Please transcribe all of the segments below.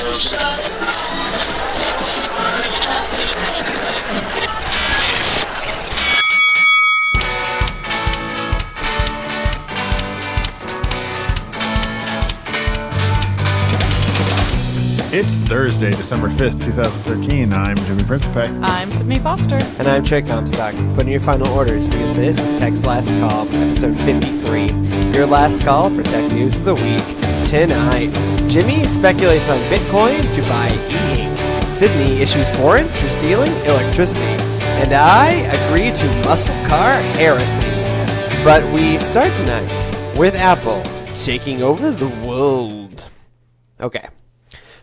It's Thursday, December 5th, 2013. I'm Jimmy Principe. I'm Sydney Foster. And I'm Trey Comstock. Put in your final orders because this is Tech's Last Call, episode 53. Your last call for Tech News of the Week tonight. Jimmy speculates on Bitcoin to buy e-ink. Sydney issues warrants for stealing electricity. And I agree to muscle car heresy. But we start tonight with Apple taking over the world. Okay.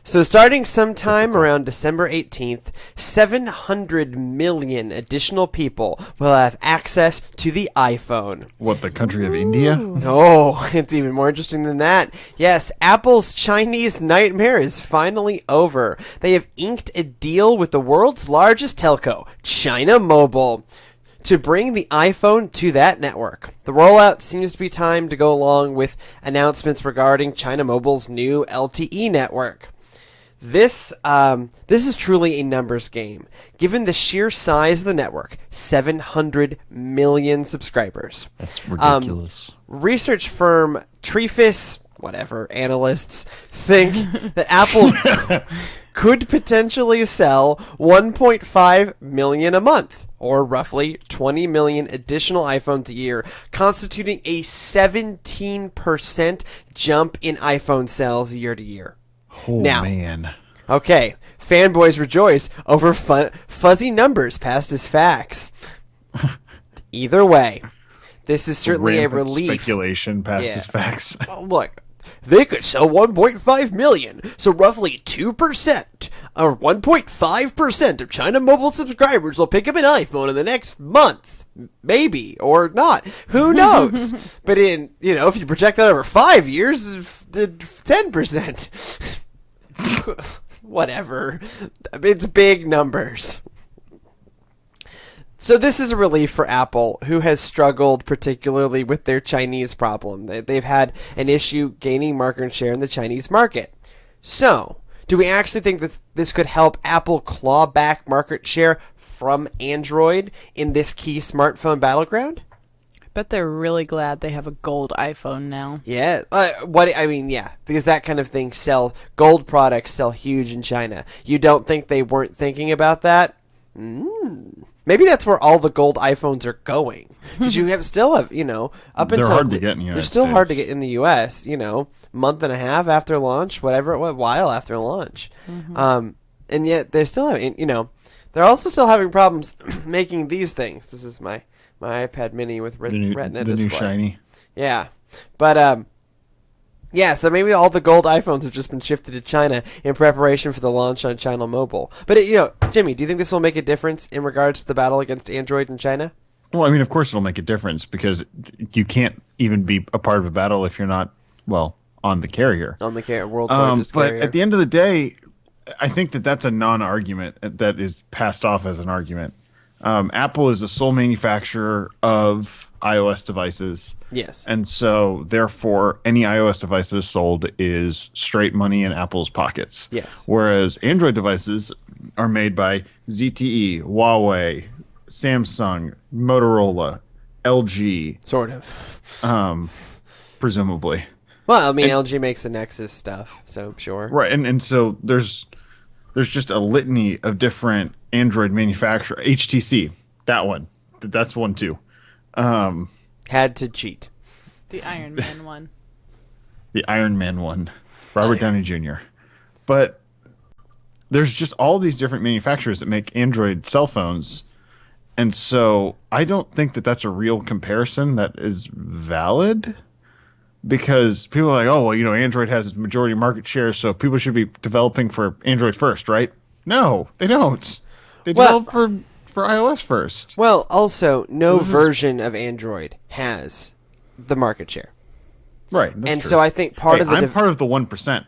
So starting sometime around December 18th, 700 million additional people will have access to the iPhone. What, the country of India? Oh, it's even more interesting than that. Yes, Apple's Chinese nightmare is finally over. They have inked a deal with the world's largest telco, China Mobile, to bring the iPhone to that network. The rollout seems to be timed to go along with announcements regarding China Mobile's new LTE network. This is truly a numbers game. Given the sheer size of the network, 700 million subscribers. That's ridiculous. Research firm Trefis, analysts think that Apple could potentially sell 1.5 million a month, or roughly 20 million additional iPhones a year, constituting a 17% jump in iPhone sales year to year. Oh, now, man. Okay, fanboys rejoice over fuzzy numbers passed as facts. Either way, this is certainly Rampant a relief. Speculation passed as facts. Well, look, they could sell 1.5 million, so roughly 2% or 1.5% of China Mobile subscribers will pick up an iPhone in the next month. Maybe, or not. Who knows? But if you project that over 5 years, 10%. Whatever. It's big numbers. So this is a relief for Apple, who has struggled particularly with their Chinese problem. They've had an issue gaining market share in the Chinese market. So, do we actually think that this could help Apple claw back market share from Android in this key smartphone battleground? Bet they're really glad they have a gold iPhone now. Yeah. Because that kind of thing gold products sell huge in China. You don't think they weren't thinking about that? Maybe that's where all the gold iPhones are going. Because you still have, up until... They're hard to get in the United They're still States. hard to get in the U.S., month and a half after launch, whatever it was, while after launch. Mm-hmm. And yet they're still having, they're also still having problems making these things. This is my iPad mini with Retina display. The new shiny. Yeah. But, so maybe all the gold iPhones have just been shifted to China in preparation for the launch on China Mobile. But, Jimmy, do you think this will make a difference in regards to the battle against Android in China? Well, of course it'll make a difference because you can't even be a part of a battle if you're not, on the carrier. On the world's largest carrier. But at the end of the day, I think that's a non-argument that is passed off as an argument. Apple is the sole manufacturer of iOS devices. Yes. And so, therefore, any iOS device that is sold is straight money in Apple's pockets. Yes. Whereas Android devices are made by ZTE, Huawei, Samsung, Motorola, LG. Sort of. Presumably. Well, LG makes the Nexus stuff, so sure. Right, and so there's just a litany of different Android manufacturer. HTC, that one. That's one too. Had to cheat. The Iron Man one. The Iron Man one. Robert Downey Jr. But there's just all these different manufacturers that make Android cell phones. And so I don't think that that's a real comparison that is valid. Because people are like, Android has a majority market share, so people should be developing for Android first, right? No, they don't. They develop for iOS first. Well, also, no version of Android has the market share. Right. And true. So I think part of the... I'm part of the 1%.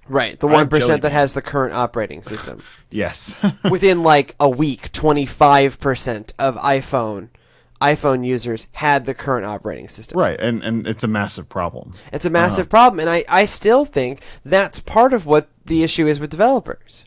Right, the 1% that has the current operating system. Yes. Within a week, 25% of iPhone users had the current operating system. Right, and it's a massive problem. It's a massive problem, and I still think that's part of what the issue is with developers.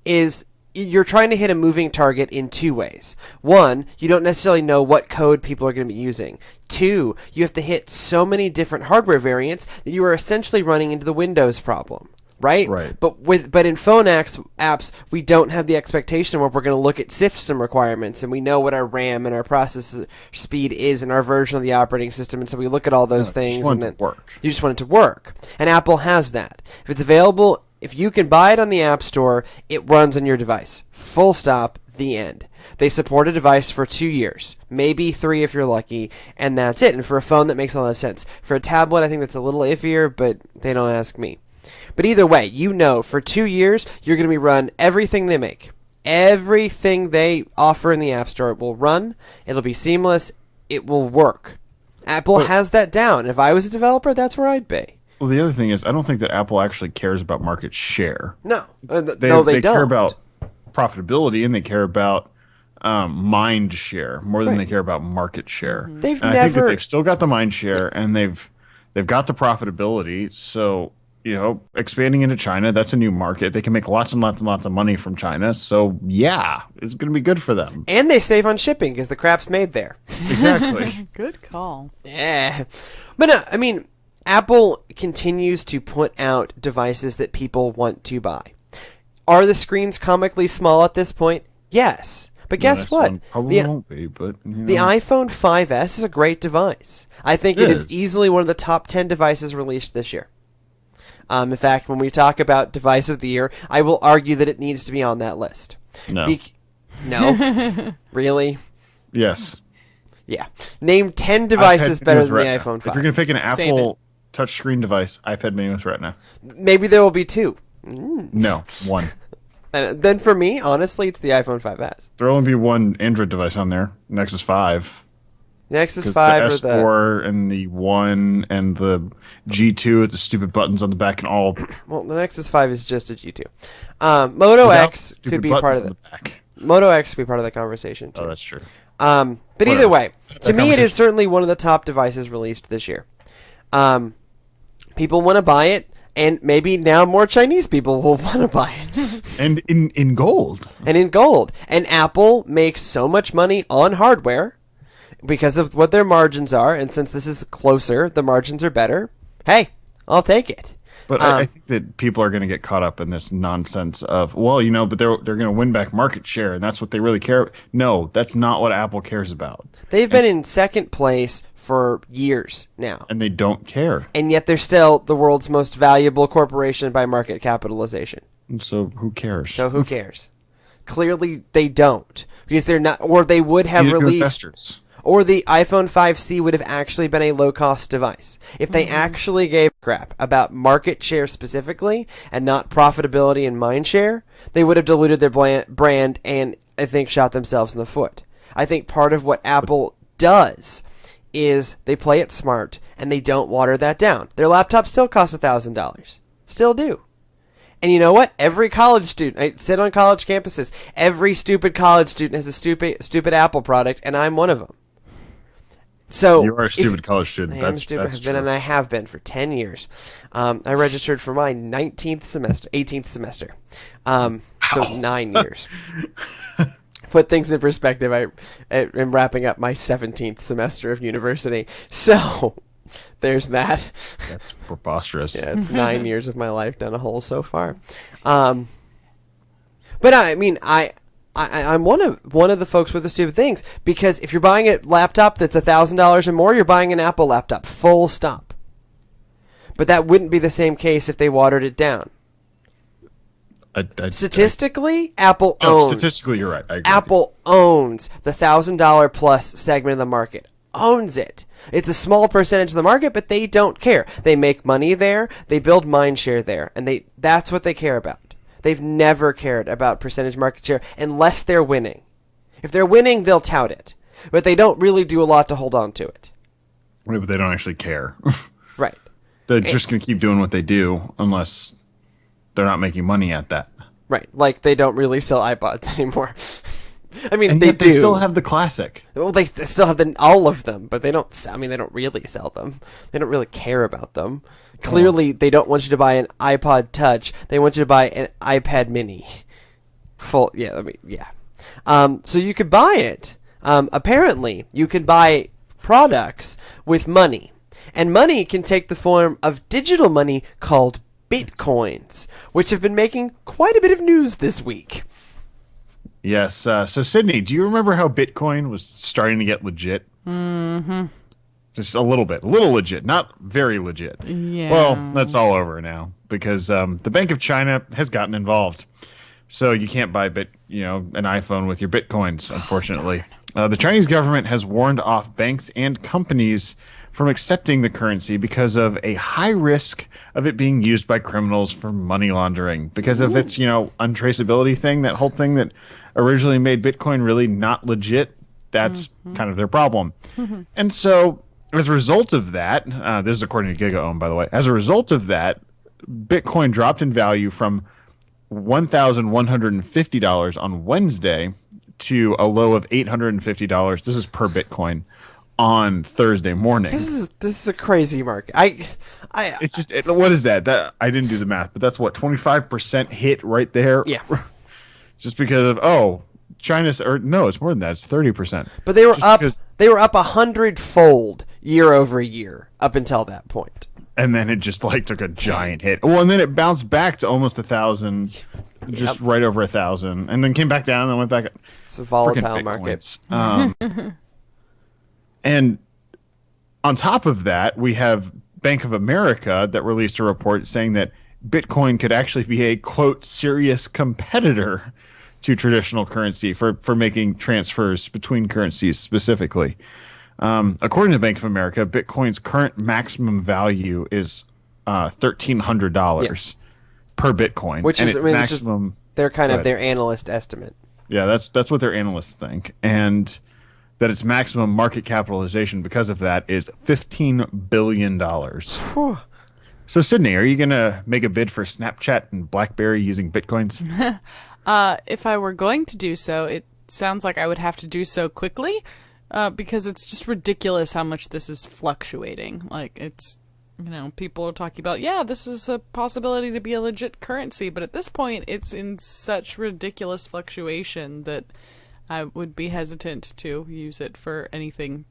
Is you're trying to hit a moving target in two ways. One, you don't necessarily know what code people are going to be using. Two, you have to hit so many different hardware variants that you are essentially running into the Windows problem. Right? Right. But in phone apps, we don't have the expectation where we're going to look at system requirements, and we know what our RAM and our processor speed is in our version of the operating system, and so we look at all those things. You just want and it to work. You just want it to work. And Apple has that. If it's available, if you can buy it on the App Store, it runs on your device. Full stop, the end. They support a device for 2 years, maybe 3 if you're lucky, and that's it. And for a phone, that makes a lot of sense. For a tablet, I think that's a little iffier, but they don't ask me. But either way, you know, for 2 years, you're going to be run everything they make. Everything they offer in the App Store will run. It'll be seamless. It will work. Apple has that down. If I was a developer, that's where I'd be. Well, the other thing is, I don't think that Apple actually cares about market share. No. They They don't. care about profitability, and they care about mind share more than they care about market share. They've and I think that never- they've still got the mind share, and they've got the profitability. So, you know, expanding into China, that's a new market. They can make lots and lots and lots of money from China. So, yeah, it's going to be good for them. And they save on shipping because the crap's made there. Exactly. Good call. Yeah. But no, I mean, Apple continues to put out devices that people want to buy. Are the screens comically small at this point? Yes. But guess Next what? one probably won't be, but The iPhone 5S is a great device. I think it is easily one of the top 10 devices released this year. In fact, when we talk about device of the year, I will argue that it needs to be on that list. No. No? Really? Yes. Yeah. Name 10 devices iPad better with than the Retina. iPhone 5. If you're going to pick an Save Apple touchscreen device, iPad mini with Retina. Maybe there will be 2. No, one. And then for me, honestly, it's the iPhone 5S. There'll only be one Android device on there, Nexus 5. Nexus 'Cause 5 the or the... S4 and the 1 and the G2 with the stupid buttons on the back and all. Well, the Nexus 5 is just a G2. Moto without X stupid could be buttons part of on the... back. Moto X could be part of the conversation, too. Oh, that's true. But Whatever. either way, to That me, it is conversation- certainly one of the top devices released this year. People want to buy it, and maybe now more Chinese people will want to buy it. And in gold. And in gold. And Apple makes so much money on hardware because of what their margins are, and since this is closer, the margins are better. Hey, I'll take it. But I think that people are going to get caught up in this nonsense of, well, you know, but they're going to win back market share, and that's what they really care. No, that's not what Apple cares about. They've been in second place for years now. And they don't care. And yet they're still the world's most valuable corporation by market capitalization. And so who cares? So who cares? Clearly they don't. Because they're not, or they would have Neither do released, investors. or the iPhone 5C would have actually been a low-cost device. If they actually gave a crap about market share specifically and not profitability and mind share, they would have diluted their brand and, I think, shot themselves in the foot. I think part of what Apple does is they play it smart and they don't water that down. Their laptop still costs $1,000. Still do. And you know what? Every college student, I sit on college campuses, every stupid college student has a stupid Apple product, and I'm one of them. So You are a stupid college student. I am stupid, That's have been, true. and I have been for 10 years. I registered for my 18th semester. So 9 years. Put things in perspective, I am wrapping up my 17th semester of university. So there's that. That's preposterous. Yeah, it's 9 years of my life down a hole so far. But I mean, I'm one of the folks with the stupid things, because if you're buying a laptop that's $1,000 or more, you're buying an Apple laptop. Full stop. But that wouldn't be the same case if they watered it down. Statistically, Apple owns. Statistically, you're right. I agree with Apple owns the $1,000 plus segment of the market. Owns it. It's a small percentage of the market, but they don't care. They make money there. They build mind share there, and that's what they care about. They've never cared about percentage market share unless they're winning. If they're winning, they'll tout it, but they don't really do a lot to hold on to it. you. But they don't actually care. Right. They're just going to keep doing what they do unless they're not making money at that. Right. Like they don't really sell iPods anymore. I mean, And they yet do. they still have the classic. Well, they still have all of them, but they don't. I mean, they don't really sell them. They don't really care about them. Clearly, they don't want you to buy an iPod Touch. They want you to buy an iPad Mini. Full, yeah. I mean, yeah. So you could buy it. Apparently, you can buy products with money, and money can take the form of digital money called Bitcoins, which have been making quite a bit of news this week. Yes. So, Sydney, do you remember how Bitcoin was starting to get legit? Mm-hmm. Just a little bit. A little legit. Not very legit. Yeah. Well, that's all over now because the Bank of China has gotten involved. So you can't buy an iPhone with your Bitcoins, unfortunately. The Chinese government has warned off banks and companies from accepting the currency because of a high risk of it being used by criminals for money laundering. Because of its, untraceability thing, that whole thing that originally made Bitcoin really not legit. That's kind of their problem. And so as a result of that, this is according to GigaOM, by the way. As a result of that, Bitcoin dropped in value from $1,150 on Wednesday to a low of $850. This is per Bitcoin on Thursday morning. This is a crazy market. It's just what is that? That I didn't do the math, but that's what 25% hit right there. Yeah. Just because of China's it's more than that. It's 30%. But they were They were up 100-fold year over year up until that point. And then it just took a giant hit. Well, and then it bounced back to almost 1,000, just right over 1,000, and then came back down and then went back. It's a volatile market. And on top of that, we have Bank of America that released a report saying that Bitcoin could actually be a, quote, serious competitor to traditional currency for making transfers between currencies specifically. According to Bank of America, Bitcoin's current maximum value is $1,300 per Bitcoin, which is maximum. They're kind of their analyst estimate. Yeah, that's what their analysts think, and that its maximum market capitalization because of that is $15 billion. So, Sydney, are you going to make a bid for Snapchat and BlackBerry using Bitcoins? If I were going to do so, it sounds like I would have to do so quickly because it's just ridiculous how much this is fluctuating. It's, people are talking about, this is a possibility to be a legit currency, but at this point, it's in such ridiculous fluctuation that I would be hesitant to use it for anything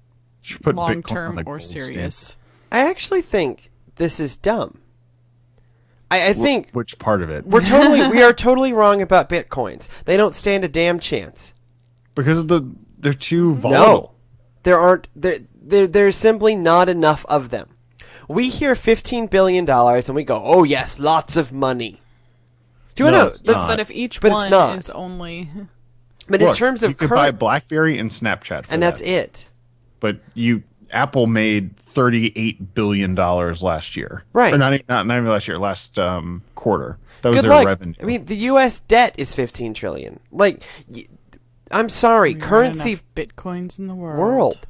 long-term or serious. I actually think this is dumb. I think which part of it? we are totally wrong about Bitcoins. They don't stand a damn chance because they're too volatile. No, there's simply not enough of them. We hear $15 billion and we go, oh yes, lots of money. Do you know? But if each one is only. But in terms of you could buy BlackBerry and Snapchat, and that's it. But Apple made $38 billion last year, right? Or not even last year, last quarter. That was Good their luck. revenue. I mean, the U.S. debt is $15 trillion. I'm sorry, currency Bitcoins in the world.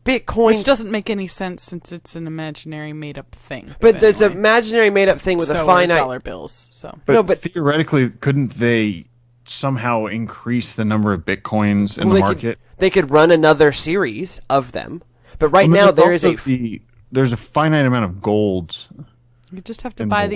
Bitcoin, which doesn't make any sense since it's an imaginary made-up thing. But it's an imaginary made-up thing with a finite dollar bills. So, but theoretically, couldn't they somehow increase the number of Bitcoins in the market? They could run another series of them, but now there's a finite amount of gold. You just have to buy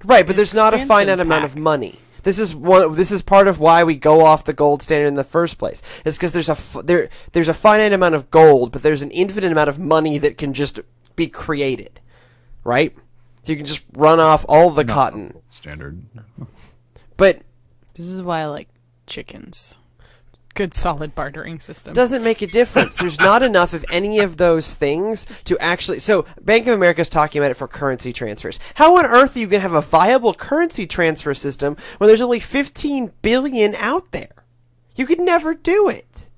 right, but there's not a finite amount of money. This is part of why we go off the gold standard in the first place. It's because there's a finite amount of gold, but there's an infinite amount of money that can just be created, right? So you can just run off all the cotton standard. But this is why I like chickens. Good solid bartering system. Doesn't make a difference. There's not enough of any of those things to actually... So, Bank of America is talking about it for currency transfers. How on earth are you going to have a viable currency transfer system when there's only 15 billion out there? You could never do it.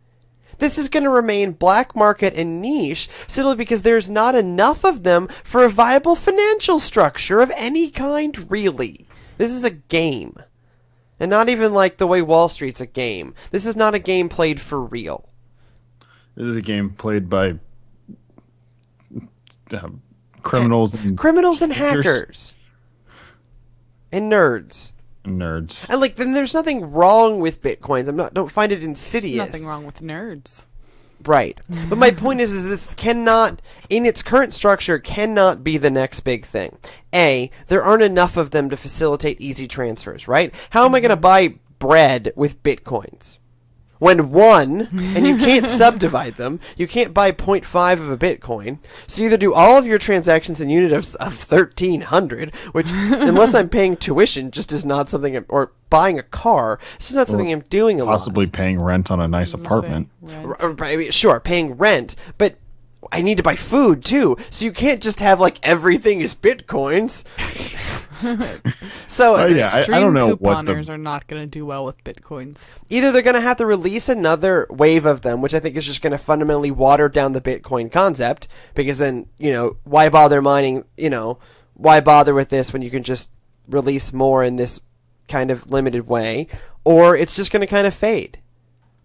This is going to remain black market and niche simply because there's not enough of them for a viable financial structure of any kind, really. This is a game. And not even like the way Wall Street's a game. This is not a game played for real. This is a game played by criminals and hackers and nerds Nerds. And like, then there's nothing wrong with Bitcoins. Don't find it There's insidious. nothing wrong with nerds. Right. But my point is this cannot, in its current structure, cannot be the next big thing. A, there aren't enough of them to facilitate easy transfers, right? How am I going to buy bread with Bitcoins? When one, and you can't subdivide them, you can't buy 0.5 of a Bitcoin, so you either do all of your transactions in unit of 1,300, which, unless I'm paying tuition, just is not something, or buying a car, it's just not something I'm doing a lot. Possibly paying rent on a nice apartment. Sure, paying rent, but I need to buy food too, so you can't just have like everything is Bitcoins. So yeah, I don't know what couponers are not going to do well with Bitcoins. either they're going to have to release another wave of them, which I think is just going to fundamentally water down the Bitcoin concept, because then, why bother mining, why bother with this when you can just release more in this kind of limited way, or it's just going to kind of fade.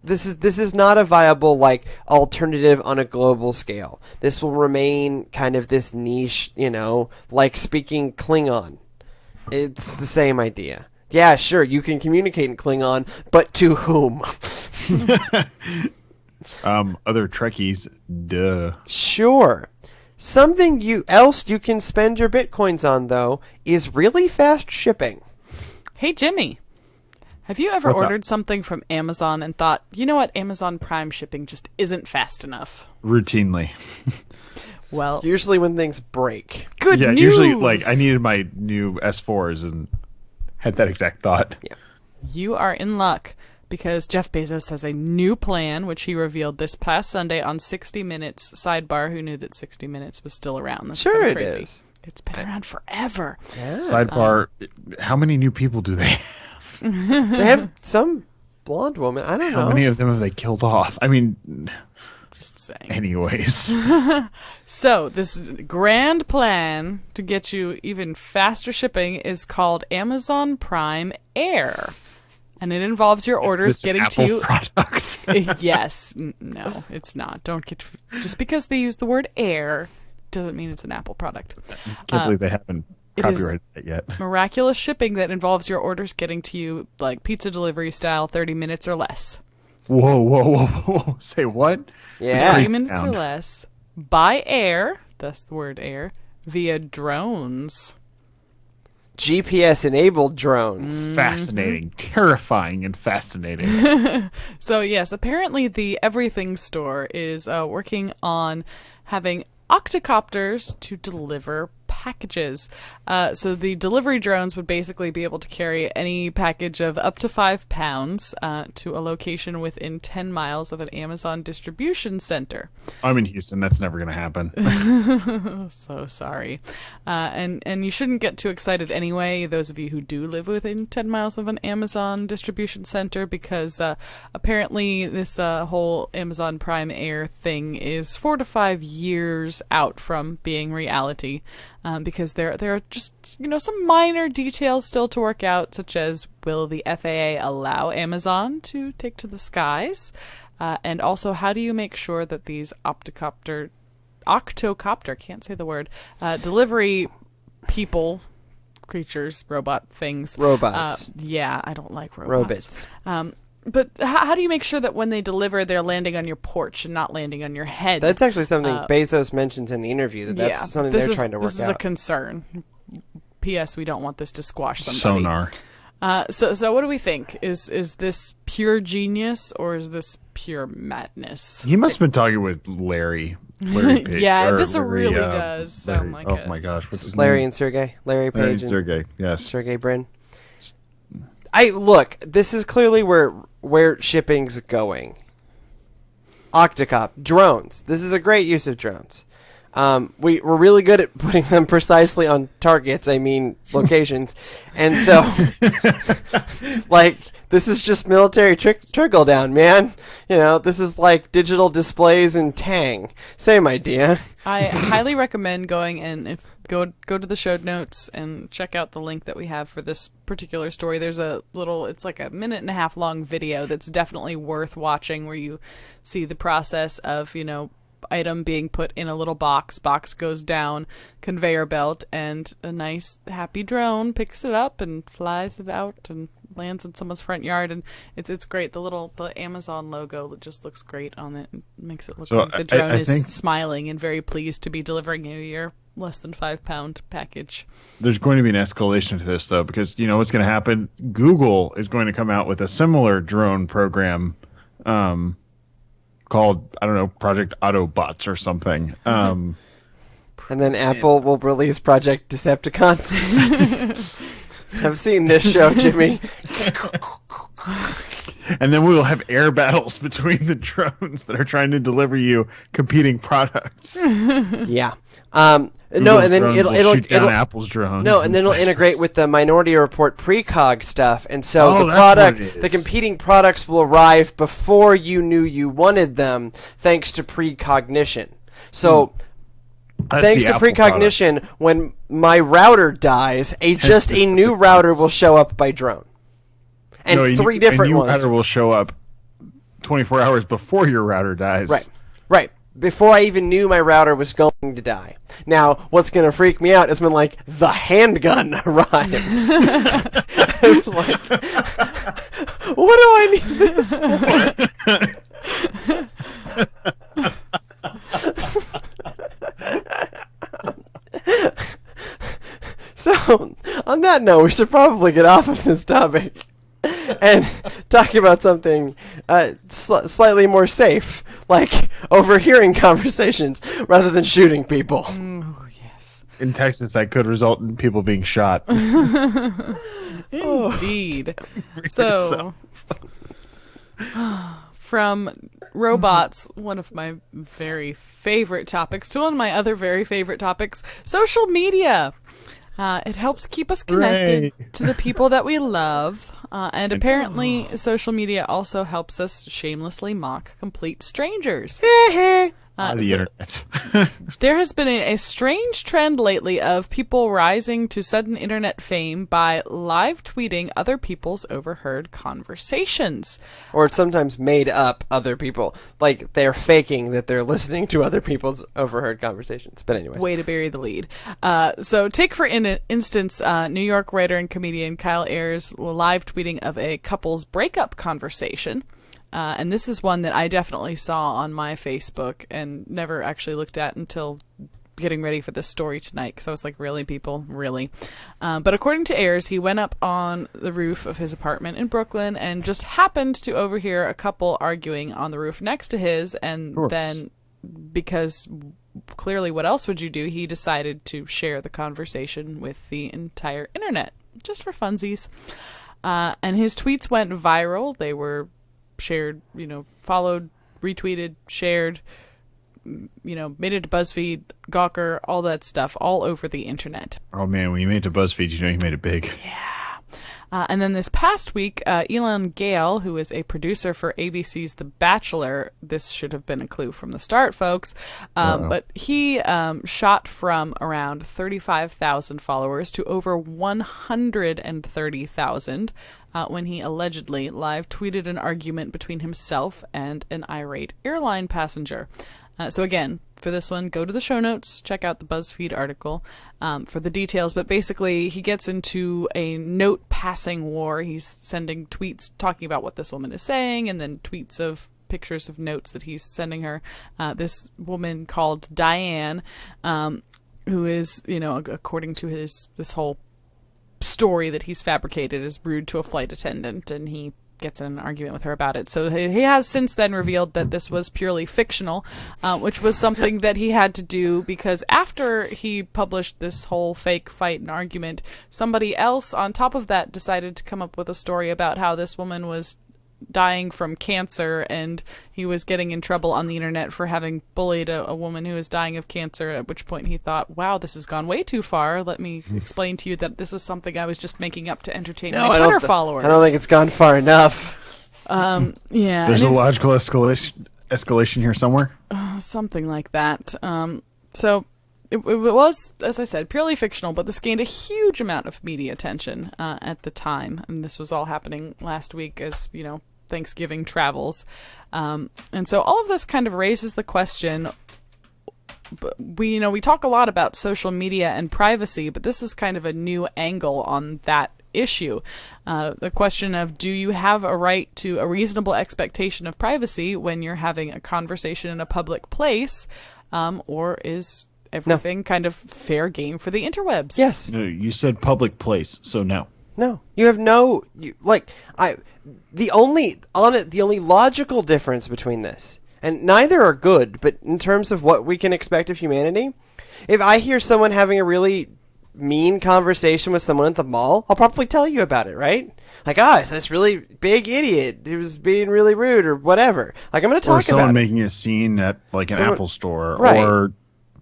This is not a viable alternative on a global scale. This will remain kind of this niche, like speaking Klingon. It's the same idea. Yeah, sure, you can communicate in Klingon, but to whom? Other Trekkies, duh. Sure. Something else you can spend your Bitcoins on, though, is really fast shipping. Hey, Jimmy. Have you ever What's up? ordered something from Amazon and thought, you know what, Amazon Prime shipping just isn't fast enough? Routinely. Well, Usually when things break. good Yeah, news! usually I needed my new S4s and had that exact thought. Yeah. You are in luck, because Jeff Bezos has a new plan, which he revealed this past Sunday on 60 Minutes. Sidebar, who knew that 60 Minutes was still around? That's Sure kinda it crazy. is. It's been around forever. Yeah. Sidebar, how many new people do they have? They have some blonde woman. I don't know. How many of them have they killed off? I mean, Just saying. anyways. So, this grand plan to get you even faster shipping is called Amazon Prime Air. And it involves your orders Is this getting Apple to you. product? Yes. No, it's not. Don't get. Just because they use the word air doesn't mean it's an Apple product. Can't believe they haven't it is- copyrighted it yet. Miraculous shipping that involves your orders getting to you like pizza delivery style, 30 minutes or less. Whoa, whoa, whoa, whoa. Say what? Yeah. 30 Please minutes or down. less by air, that's the word air, via drones. GPS-enabled drones. Fascinating. Terrifying and fascinating. So yes, apparently the Everything Store is working on having octocopters to deliver packages. So the delivery drones would basically be able to carry any package of up to 5 pounds to a location within 10 miles of an Amazon distribution center. I'm in Houston. That's never going to happen. So sorry. And you shouldn't get too excited anyway, those of you who do live within 10 miles of an Amazon distribution center, because apparently this whole Amazon Prime Air thing is 4 to 5 years out from being reality. Because there are just, some minor details still to work out, such as will the FAA allow Amazon to take to the skies? And also, how do you make sure that these octocopter, can't say the word, delivery people, creatures, robot things. Robots. Yeah, I don't like robots. Robots. But how do you make sure that when they deliver, they're landing on your porch and not landing on your head? That's actually something Bezos mentions in the interview. That's something they're trying to work This is a out. concern. P.S. We don't want this to squash somebody. Sonar. So what do we think? Is this pure genius or is this pure madness? He must have been talking with Larry. Larry Page, Yeah, or this Larry, really does sound like oh it. my gosh, what's his Larry name? and Sergey. Larry Larry Page and Sergey. Yes. Sergey Brin. Look, this is clearly where shipping's going. Octocop. Drones. This is a great use of drones. We're really good at putting them precisely on targets, locations. And so, this is just military trickle down, man. This is like digital displays in Tang. Same idea. I highly recommend going and go to the show notes and check out the link that we have for this particular story. There's it's like a 1.5 minute long video that's definitely worth watching, where you see the process of, item being put in a little box. Box goes down conveyor belt, and a nice happy drone picks it up and flies it out and lands in someone's front yard. And it's great. The Amazon logo just looks great on it. It makes it look like the drone is smiling and very pleased to be delivering you your less than 5 pound package. There's going to be an escalation to this, though, because you know what's going to happen. Google is going to come out with a similar drone program called, I don't know, Project Autobots or something. And then Apple will release Project Decepticons. I've seen this show, Jimmy. And then we will have air battles between the drones that are trying to deliver you competing products. Yeah. No, and then it'll shoot down Apple's drones. No, and then it'll integrate with the Minority Report precog stuff, and so the competing products will arrive before you knew you wanted them, thanks to precognition. So, thanks to precognition, when my router dies, a new router will show up by drone, and three different ones. A new router will show up 24 hours before your router dies. Right. Before I even knew my router was going to die. Now, what's going to freak me out is when, like, the handgun arrives. It's like, what do I need this for? So, on that note, we should probably get off of this topic and talk about something slightly more safe, like overhearing conversations rather than shooting people. Oh, yes. In Texas, that could result in people being shot. Indeed. So, from robots, one of my very favorite topics, to one of my other very favorite topics, social media. It helps keep us connected to the people that we love. And apparently, social media also helps us shamelessly mock complete strangers. The internet. There has been a strange trend lately of people rising to sudden internet fame by live tweeting other people's overheard conversations. Or sometimes made up other people. Like, they're faking that they're listening to other people's overheard conversations. But anyway. Way to bury the lead. So take for instance, New York writer and comedian Kyle Ayers live tweeting of a couple's breakup conversation. And this is one that I definitely saw on my Facebook and never actually looked at until getting ready for this story tonight, because I was like, really, people? Really? But according to Ayers, he went up on the roof of his apartment in Brooklyn and just happened to overhear a couple arguing on the roof next to his, and then, because clearly what else would you do, he decided to share the conversation with the entire internet, just for funsies. And his tweets went viral. They were shared, followed, retweeted, shared, made it to BuzzFeed, Gawker, all that stuff, all over the internet. Oh man, when you made it to BuzzFeed, you made it big. Yeah. And then this past week, Elan Gale, who is a producer for ABC's The Bachelor, this should have been a clue from the start, folks, but he shot from around 35,000 followers to over 130,000 when he allegedly live tweeted an argument between himself and an irate airline passenger. So again, for this one, go to the show notes, check out the BuzzFeed article for the details. But basically, he gets into a note-passing war. He's sending tweets talking about what this woman is saying, and then tweets of pictures of notes that he's sending her. This woman called Diane, who is, according to this whole story that he's fabricated, is rude to a flight attendant, and he gets in an argument with her about it. So he has since then revealed that this was purely fictional, which was something that he had to do because after he published this whole fake fight and argument, somebody else on top of that decided to come up with a story about how this woman was dying from cancer, and he was getting in trouble on the internet for having bullied a woman who was dying of cancer, at which point he thought, wow, this has gone way too far. Let me explain to you that this was something I was just making up to entertain my Twitter followers. I don't think it's gone far enough. Yeah. There's a logical escalation here somewhere. Something like that. So it was, as I said, purely fictional, but this gained a huge amount of media attention at the time. And this was all happening last week as, Thanksgiving travels. And so all of this kind of raises the question, we talk a lot about social media and privacy, but this is kind of a new angle on that issue. The question of, do you have a right to a reasonable expectation of privacy when you're having a conversation in a public place, or is everything kind of fair game for the interwebs? Yes. No, you said public place, so no. No, you have no the only logical difference between this, and neither are good, but in terms of what we can expect of humanity, if I hear someone having a really mean conversation with someone at the mall, I'll probably tell you about it, right? Like, it's this really big idiot who was being really rude or whatever. Like, I'm going to talk about it. Or someone making a scene at like an Apple store, right. or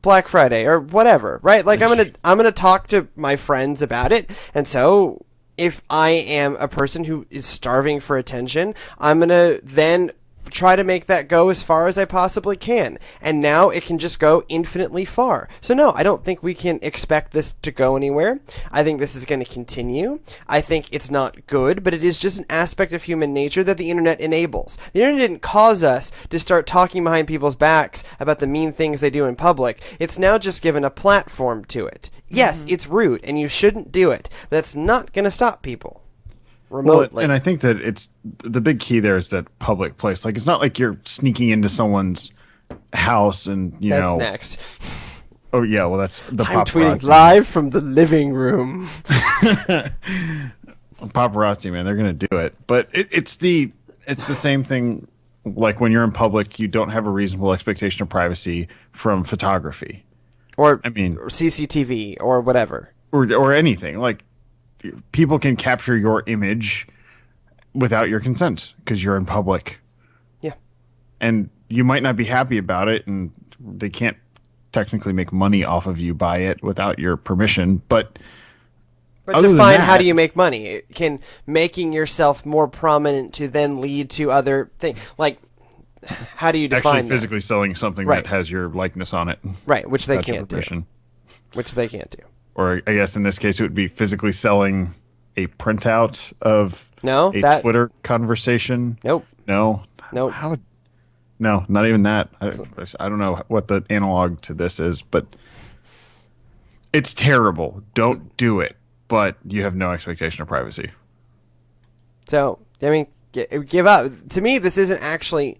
Black Friday or whatever, right? Like, I'm gonna talk to my friends about it, and so if I am a person who is starving for attention, I'm gonna then try to make that go as far as I possibly can. And now it can just go infinitely far. So no, I don't think we can expect this to go anywhere. I think this is going to continue. I think it's not good, but it is just an aspect of human nature that the internet enables. The internet didn't cause us to start talking behind people's backs about the mean things they do in public. It's now just given a platform to it. Yes, it's rude, and you shouldn't do it. But that's not going to stop people. Remotely. Well, and I think that it's the big key there is that public place. Like, it's not like you're sneaking into someone's house and That's next. Oh yeah, well that's the I'm paparazzi. tweeting live from the living room. Paparazzi, man, they're gonna do it. But it's the same thing. Like when you're in public, you don't have a reasonable expectation of privacy from photography, Or or CCTV or whatever. or anything. Like, people can capture your image without your consent because you're in public. Yeah. And you might not be happy about it, and they can't technically make money off of you by it without your permission. But define how do you make money? Can making yourself more prominent to then lead to other things? Like, how do you define actually physically selling something Right. that has your likeness on it? Right, which they without your can't do. permission. Which they can't do. Or I guess in this case, it would be physically selling a printout of a Twitter conversation. Nope. No. Nope. No, not even that. I don't know what the analog to this is, but it's terrible. Don't do it. But you have no expectation of privacy. So, I mean, give up. To me, this isn't actually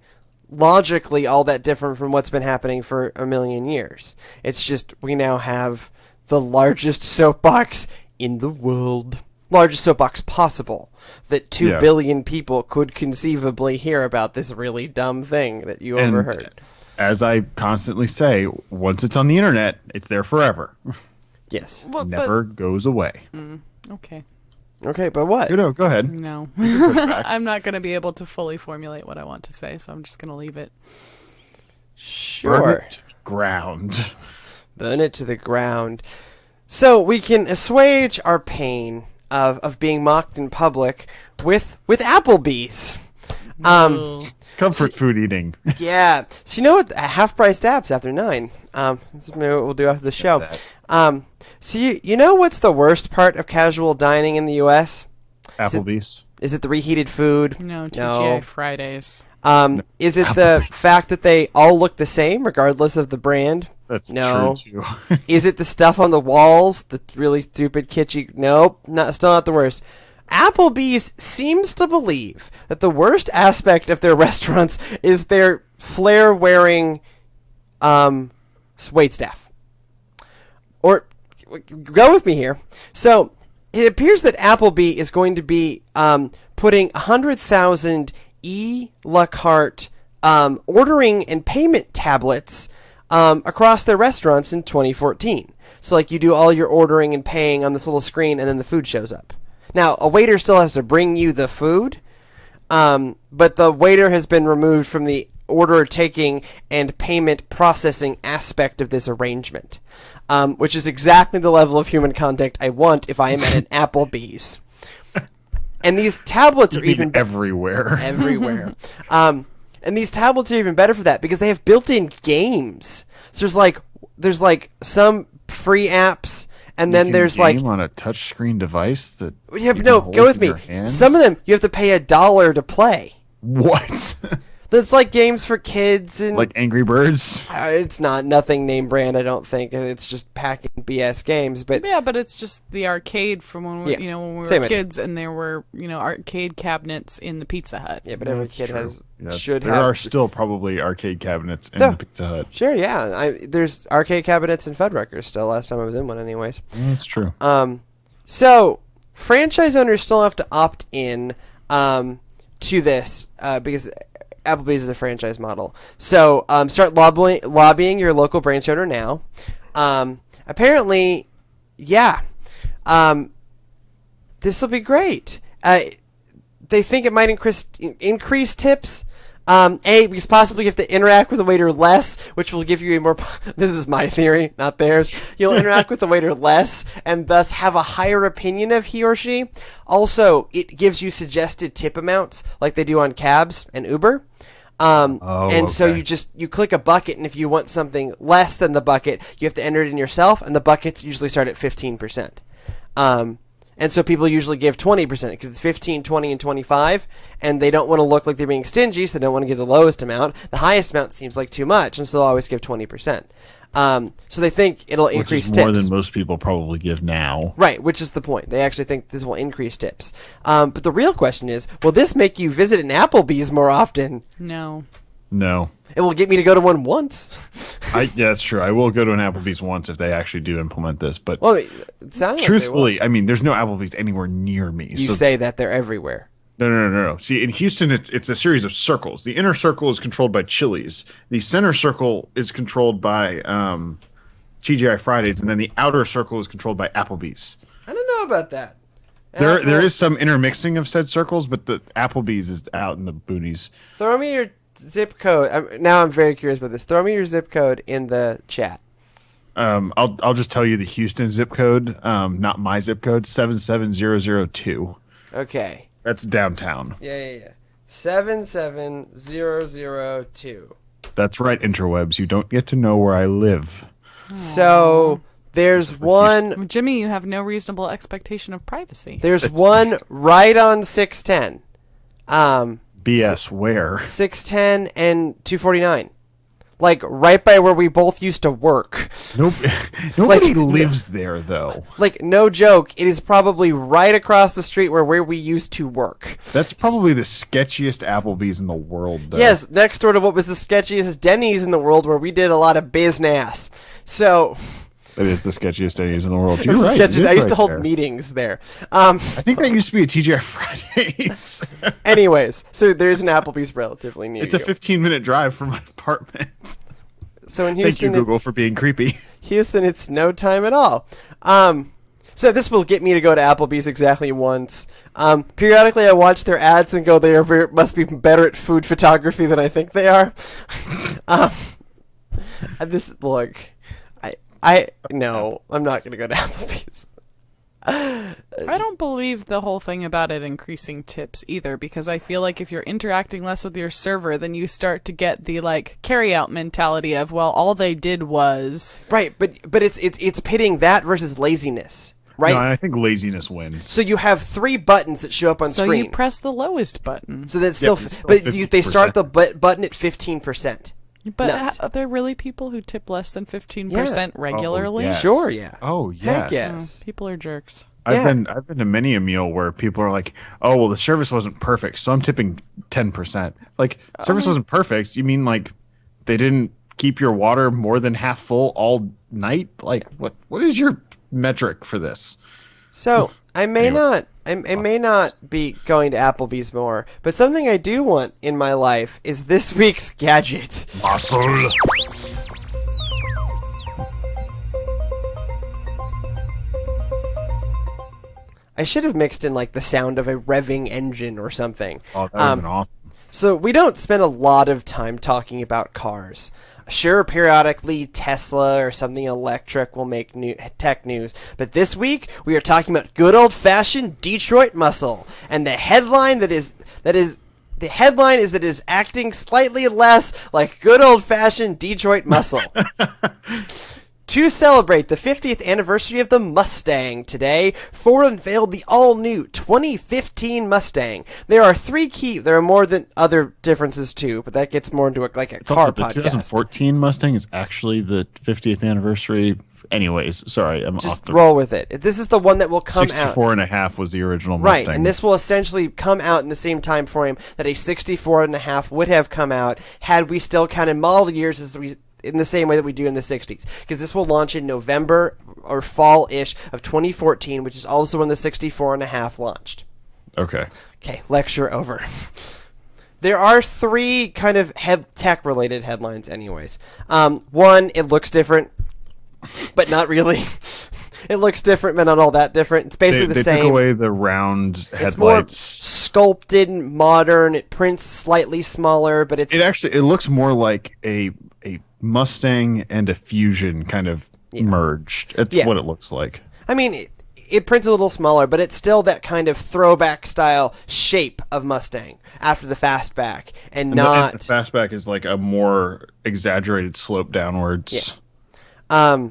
logically all that different from what's been happening for a million years. It's just we now have the largest soapbox in the world. Largest soapbox possible. That 2 billion people could conceivably hear about this really dumb thing that you overheard. As I constantly say, once it's on the internet, it's there forever. Yes. Well, Never goes away. Okay. Okay, but what? No, go ahead. No. I'm not going to be able to fully formulate what I want to say, so I'm just going to leave it. Sure. Burn it to the ground. Burn it to the ground. So we can assuage our pain of being mocked in public with Applebee's. Comfort food eating. Yeah. So you know what? Half-priced apps after 9. This is maybe what we'll do after the show. So you know what's the worst part of casual dining in the U.S.? Applebee's. Is it the reheated food? No, TGI Fridays. Is it the fact that they all look the same regardless of the brand? That's No. true too. Is it the stuff on the walls? The really stupid, kitschy? Nope. Still not the worst. Applebee's seems to believe that the worst aspect of their restaurants is their flare-wearing wait staff. Or, go with me here. So, it appears that Applebee is going to be putting 100,000 la carte ordering and payment tablets across their restaurants in 2014. So, like, you do all your ordering and paying on this little screen, and then the food shows up. Now, a waiter still has to bring you the food, but the waiter has been removed from the order taking and payment processing aspect of this arrangement, which is exactly the level of human contact I want if I am at an Applebee's. And these tablets are even everywhere. Everywhere. And these tablets are even better for that because they have built-in games. So there's like some free apps, and then there's game on a touchscreen device that. Yeah, but no, go with me. Some of them you have to pay $1 to play. What? That's like games for kids and Like Angry Birds. it's not nothing name brand. I don't think it's just packing BS games. But Yeah, but it's just the arcade from when we, Yeah, when we same were idea. kids, and there were arcade cabinets in the Pizza Hut. yeah, but every That's kid true. has Yeah, should there have. are still probably arcade cabinets in Yeah. Pizza Hut. Sure, yeah. There's arcade cabinets in Fuddruckers still. Last time I was in one, anyways. That's true. So franchise owners still have to opt in to this because Applebee's is a franchise model. So start lobbying your local branch owner now. Apparently, yeah, this will be great. They think it might increase tips. Because possibly you have to interact with the waiter less, which will give you a more. This is my theory, not theirs. You'll interact with the waiter less, and thus have a higher opinion of he or she. Also, it gives you suggested tip amounts, like they do on cabs and Uber. So you click a bucket, and if you want something less than the bucket, you have to enter it in yourself, and the buckets usually start at 15%. And so people usually give 20% because it's 15, 20, and 25, and they don't want to look like they're being stingy, so they don't want to give the lowest amount. The highest amount seems like too much, and so they'll always give 20%. So they think it'll Which increase is more tips. than most people probably give now. Right, which is the point. They actually think this will increase tips. But the real question is, will this make you visit an Applebee's more often? No. No. It will get me to go to one once. Yeah, that's true. I will go to an Applebee's once if they actually do implement this. But Well, it sounded like truthfully, I mean, there's no Applebee's anywhere near me. they will. You say that they're everywhere. No. See, in Houston, it's a series of circles. The inner circle is controlled by Chili's. The center circle is controlled by TGI Fridays, and then the outer circle is controlled by Applebee's. I don't know about that. There is some intermixing of said circles, but the Applebee's is out in the boonies. Throw me your zip code. Now I'm very curious about this. Throw me your zip code in the chat. I'll just tell you the Houston zip code, not my zip code, 77002. Okay. That's downtown. Yeah. 77002. That's right, interwebs. You don't get to know where I live. So there's one. Jimmy, you have no reasonable expectation of privacy. There's one right on 610. BS, where? 610 and 249. Like right by where we both used to work. Nope. Nobody lives there, though. Like, no joke, it is probably right across the street where we used to work. That's probably the sketchiest Applebee's in the world, though. Yes, next door to what was the sketchiest Denny's in the world, where we did a lot of business. So, It is the sketchiest Denny's in the world. You're it was right. sketches. it is I used to right hold there. meetings there. I think that used to be a TGI Fridays. Anyways, so there's an Applebee's relatively near It's a you. 15-minute drive from my apartment. So in Thank you, Houston, Google, for being creepy. Houston, it's no time at all. So this will get me to go to Applebee's exactly once. Periodically, I watch their ads and go, must be better at food photography than I think they are. No, I'm not going to go to Applebee's. I don't believe the whole thing about it increasing tips either, because I feel like if you're interacting less with your server, then you start to get the carry-out mentality of, well, all they did was... Right, but it's pitting that versus laziness, right? No, I think laziness wins. So you have 3 buttons that show up on So screen. you press the lowest button. So that's Yep, still, it's still but they 50%. start the button at 15%. But Nuts. are there really people who tip less than 15% Yeah. regularly? yes. Sure, yeah. Oh, yes. Heck yes. People are jerks. Yeah. I've been to many a meal where people are like, "Oh, well, the service wasn't perfect, so I'm tipping 10%." Like, service wasn't perfect. You mean like they didn't keep your water more than half full all night? Like, what is your metric for this? So I may Anyway. I may not be going to Applebee's more, but something I do want in my life is this week's gadget. Muscle. I should have mixed in the sound of a revving engine or something. Oh, that would have been awesome. So we don't spend a lot of time talking about cars. Sure, periodically Tesla or something electric will make tech news, but this week we are talking about good old-fashioned Detroit muscle, and the headline is that it is acting slightly less like good old-fashioned Detroit muscle. To celebrate the 50th anniversary of the Mustang today, Ford unveiled the all-new 2015 Mustang. There are more than other differences too, but that gets more into a car The podcast. 2014 Mustang is actually the 50th anniversary. Anyways, sorry, I'm Just off the roll with it. This is the one that will come out. 64 and a half was the original Mustang. Right, and this will essentially come out in the same time frame that a 64 and a half would have come out had we still counted model years in the same way that we do in the 60s. Because this will launch in November or fall-ish of 2014, which is also when the 64 and a half launched. Okay. Okay, lecture over. There are three kind of tech-related headlines anyways. One, it looks different, but not really. It looks different, but not all that different. It's basically the same. They took away the round headlights. It's more sculpted, modern. It prints slightly smaller, but it looks more like a Mustang and a Fusion kind of merged. That's what it looks like. I mean, it prints a little smaller, but it's still that kind of throwback style shape of Mustang after the fastback, and not the fastback is like a more exaggerated slope downwards. Yeah.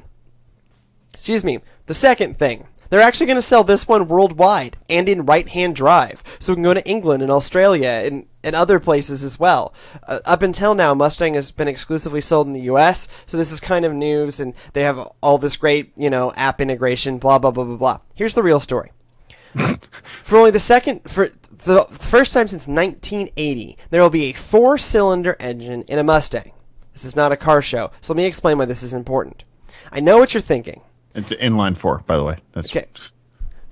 Excuse me. The second thing. They're actually going to sell this one worldwide and in right-hand drive. So we can go to England and Australia and other places as well. Up until now, Mustang has been exclusively sold in the US, so this is kind of news, and they have all this great, app integration, blah, blah, blah, blah, blah. Here's the real story. For the first time since 1980, there will be a 4-cylinder engine in a Mustang. This is not a car show, so let me explain why this is important. I know what you're thinking. It's an inline 4, by the way. Okay.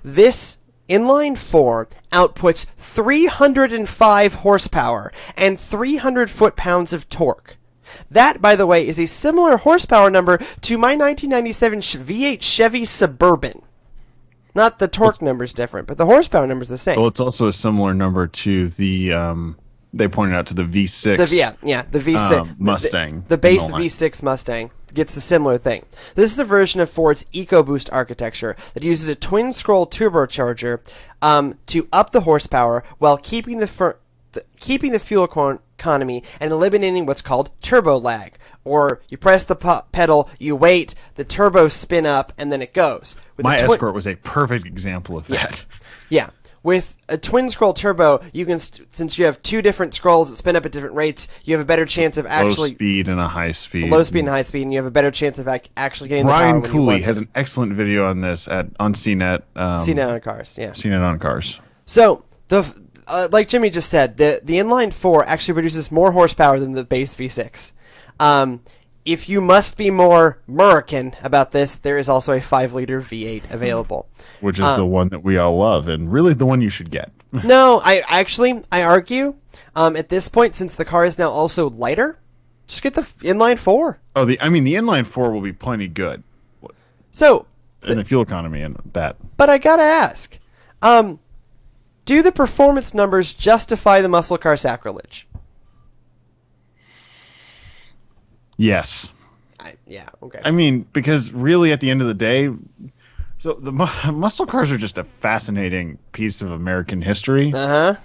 This inline 4 outputs 305 horsepower and 300 foot-pounds of torque. That, by the way, is a similar horsepower number to my 1997 V8 Chevy Suburban. Not the torque number's different, but the horsepower number's the same. Well, it's also a similar number to the they pointed out to the V6. The V6 Mustang. The base V6 Mustang gets the similar thing. This is a version of Ford's EcoBoost architecture that uses a twin-scroll turbocharger to up the horsepower while keeping the fuel economy and eliminating what's called turbo lag. Or you press the pedal, you wait, the turbos spin up, and then it goes. My Escort was a perfect example of that. Yeah. With a twin-scroll turbo, you can, since you have two different scrolls that spin up at different rates, you have a better chance of actually... Low speed and a high speed. Low speed and high speed, and you have a better chance of actually getting Ryan the power when you want Cooley has an excellent video on this on CNET. CNET on cars, yeah. CNET on cars. So, like Jimmy just said, the inline 4 actually produces more horsepower than the base V6. If you must be more American about this, there is also a 5-liter V8 available. Which is the one that we all love, and really the one you should get. No, I argue, at this point, since the car is now also lighter, just get the inline 4. Oh, the inline 4 will be plenty good. So, and the fuel economy and that. But I gotta ask, do the performance numbers justify the muscle car sacrilege? Yes. Yeah, okay. I mean, because really at the end of the day, so the muscle cars are just a fascinating piece of American history. Uh-huh.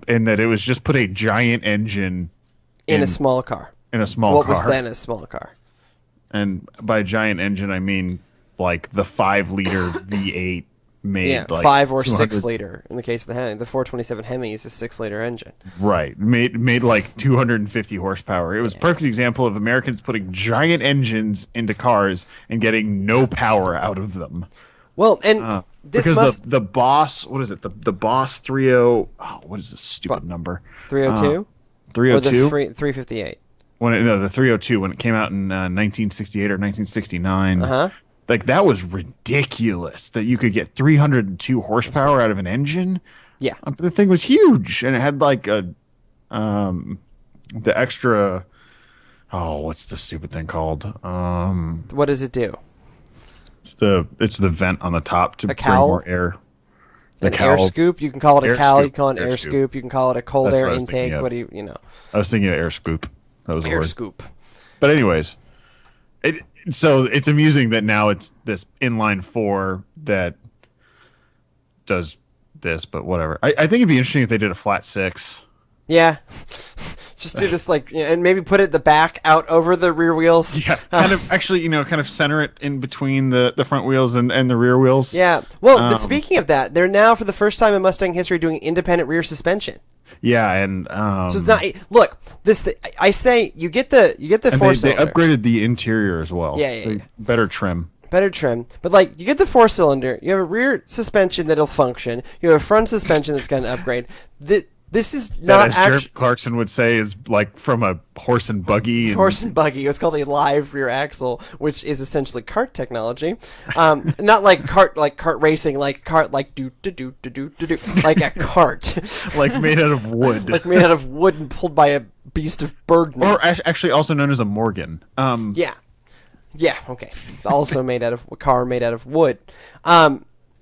In that it was just put a giant engine in a small car. In a small what car. What was then a small car? And by giant engine, I mean like the 5-liter V8 made 5 or 6 liter in the case of the Hemi. The 427 Hemi is a 6-liter engine. Right, made like 250 horsepower. It was a perfect example of Americans putting giant engines into cars and getting no power out of them. Well, and this because the Boss, what is it? The Boss 30. Oh, what is this stupid number? 302. 302. Or the 358. The 302 when it came out in 1968 or 1969. Uh-huh. Like, that was ridiculous that you could get 302 horsepower out of an engine. Yeah. The thing was huge, and it had like the extra. Oh, what's the stupid thing called? What does it do? It's the vent on the top to bring more air. An air scoop. You can call it a cowl. You can call it an air scoop. You can call it a cold air intake. What do you know? I was thinking of air scoop. That was a air word. Scoop. But anyways, so it's amusing that now it's this inline 4 that does this, but whatever. I think it'd be interesting if they did a flat 6. Yeah. Just do this and maybe put it the back out over the rear wheels. Yeah, kind of actually, kind of center it in between the front wheels and the rear wheels. Yeah. Well, but speaking of that, they're now for the first time in Mustang history doing independent rear suspension. Yeah, and So it's not. Look, I say you get the four they cylinder. upgraded the interior as well. Yeah. Better trim. Better trim, but you get the 4-cylinder. You have a rear suspension that'll function. You have a front suspension that's got an upgrade. This is not as Jeremy Clarkson would say, is like from a horse and buggy. Horse and buggy. It's called a live rear axle, which is essentially kart technology. Not like kart racing, like kart do like a cart, like made out of wood, like made out of wood and pulled by a beast of burden, or actually also known as a Morgan. Yeah. Okay. Also made out of a car made out of wood.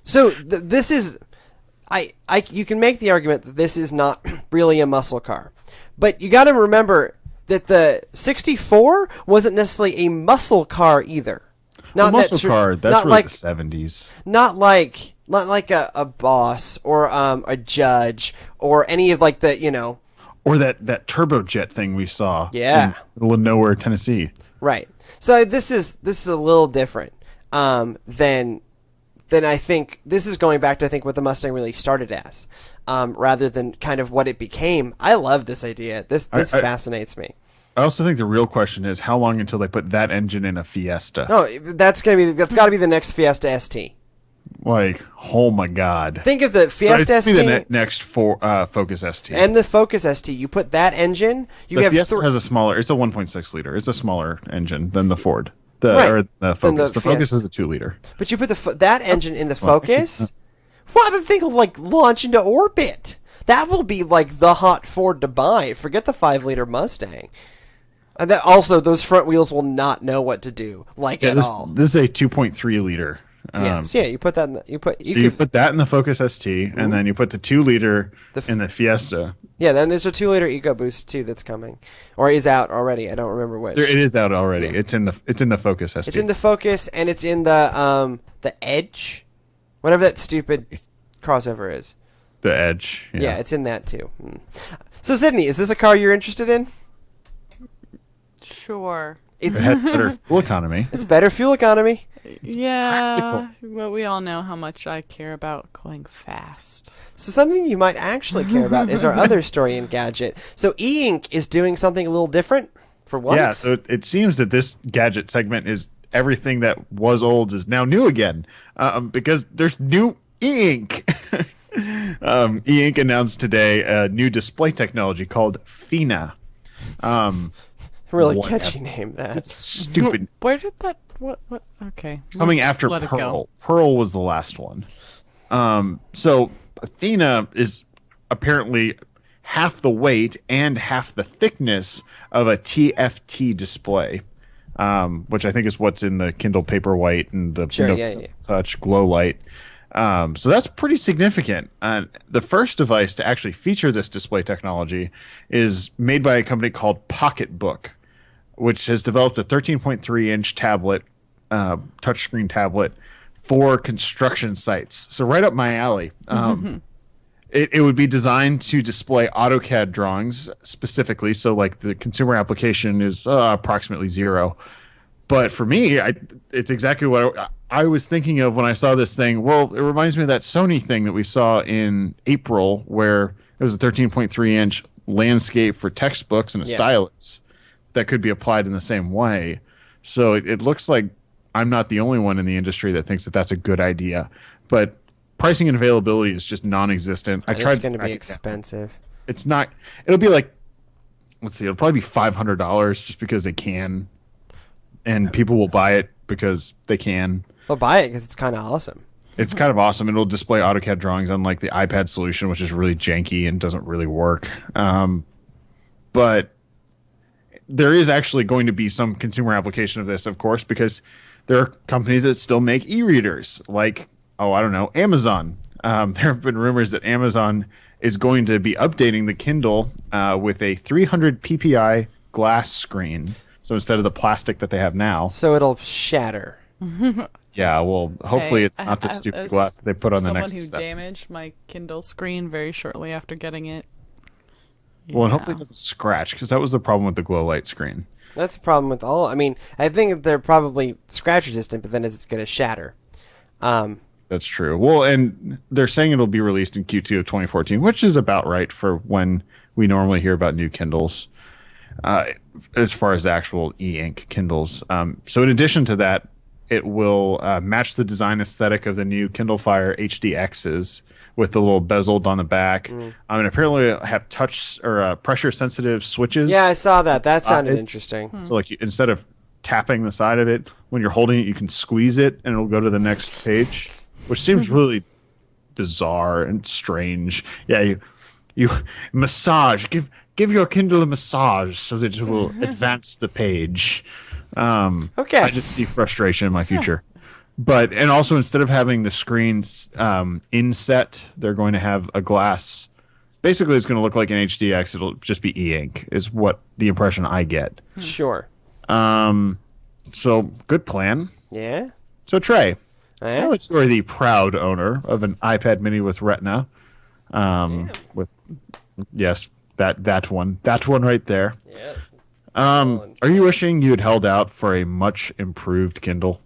So this is. You can make the argument that this is not really a muscle car, but you got to remember that the 64 wasn't necessarily a muscle car either. Not a muscle car. That's really the 70s. Not like a Boss or a Judge or any of the or that turbojet thing we saw. Yeah. In the middle of nowhere, Tennessee. Right. So this is a little different than I think this is going back to what the Mustang really started as, rather than kind of what it became. I love this idea. This fascinates me. I also think the real question is how long until they put that engine in a Fiesta. No, that's got to be the next Fiesta ST. Like, oh my God! Think of the Fiesta ST, the next Focus ST, and the Focus ST. You put that engine. The Fiesta has a smaller. It's a 1.6 liter. It's a smaller engine than the Ford. The Focus. The Focus is a 2 liter. But you put that engine in the Focus. Well, the thing will launch into orbit. That will be the hot Ford to buy. Forget the 5-liter Mustang. And also, those front wheels will not know what to do at all. This is a 2.3 liter. You put that in you put that in the Focus ST, and then you put the 2 liter in the Fiesta. Yeah, then there's a 2-liter EcoBoost too that's coming, or is out already. I don't remember which. It is out already. Yeah. It's in the Focus ST. It's in the Focus, and it's in the Edge, whatever that stupid crossover is. The Edge. Yeah, it's in that too. So Sydney, is this a car you're interested in? Sure. It has better fuel economy. It's better fuel economy. Yeah, but we all know how much I care about going fast. So something you might actually care about is our other story in Gadget. So E-Ink is doing something a little different for once. Yeah, so it seems that this Gadget segment is everything that was old is now new again, because there's new E-Ink. E-Ink announced today a new display technology called Fina. Really catchy name, that. It's stupid. Where did that... What? Okay. Coming after Pearl. Pearl was the last one. So Athena is apparently half the weight and half the thickness of a TFT display, which I think is what's in the Kindle Paperwhite and the Touch Glow Light. So that's pretty significant. The first device to actually feature this display technology is made by a company called Pocketbook, which has developed a 13.3-inch tablet, touchscreen tablet, for construction sites. So right up my alley. It would be designed to display AutoCAD drawings specifically. So the consumer application is approximately 0. But for me, it's exactly what I was thinking of when I saw this thing. Well, it reminds me of that Sony thing that we saw in April, where it was a 13.3-inch landscape for textbooks and a stylus that could be applied in the same way. So it looks like I'm not the only one in the industry that thinks that that's a good idea. But pricing and availability is just non-existent. It's going to be expensive. It's not. It'll be it'll probably be $500 just because they can. And people will buy it because they can. They'll buy it because it's kind of awesome. It's kind of awesome. It'll display AutoCAD drawings, unlike the iPad solution, which is really janky and doesn't really work. But there is actually going to be some consumer application of this, of course, because there are companies that still make e-readers, like, Amazon. There have been rumors that Amazon is going to be updating the Kindle with a 300 ppi glass screen. So instead of the plastic that they have now. So it'll shatter. Yeah, well, hopefully it's not the stupid glass that they put on the next Someone who damaged my Kindle screen very shortly after getting it. Well, and hopefully Yeah. it doesn't scratch, because that was the problem with the glow light screen. That's a problem with all. I mean, I think they're probably scratch resistant, but then it's going to shatter. That's true. Well, and they're saying it'll be released in Q2 of 2014, which is about right for when we normally hear about new Kindles, as far as the actual e-ink Kindles. So in addition to that, it will match the design aesthetic of the new Kindle Fire HDXs with the little bezeled on the back. And apparently it'll have touch or pressure sensitive switches. Yeah, I saw that. That sounded Sides. interesting. So like instead of tapping the side of it, when you're holding it, you can squeeze it and it'll go to the next page, which seems really bizarre and strange. Yeah, you massage, give your Kindle a massage so that it will advance the page. Okay. I just see frustration in my future. But and also instead of having the screens inset, they're going to have a glass. Basically, it's going to look like an HDX. It'll just be e-ink, is what the impression I get. Sure. So good plan. Yeah. So Trey, Eh? now that you're the proud owner of an iPad Mini with Retina, with yes, that one right there. Yeah. Are you wishing you had held out for a much improved Kindle?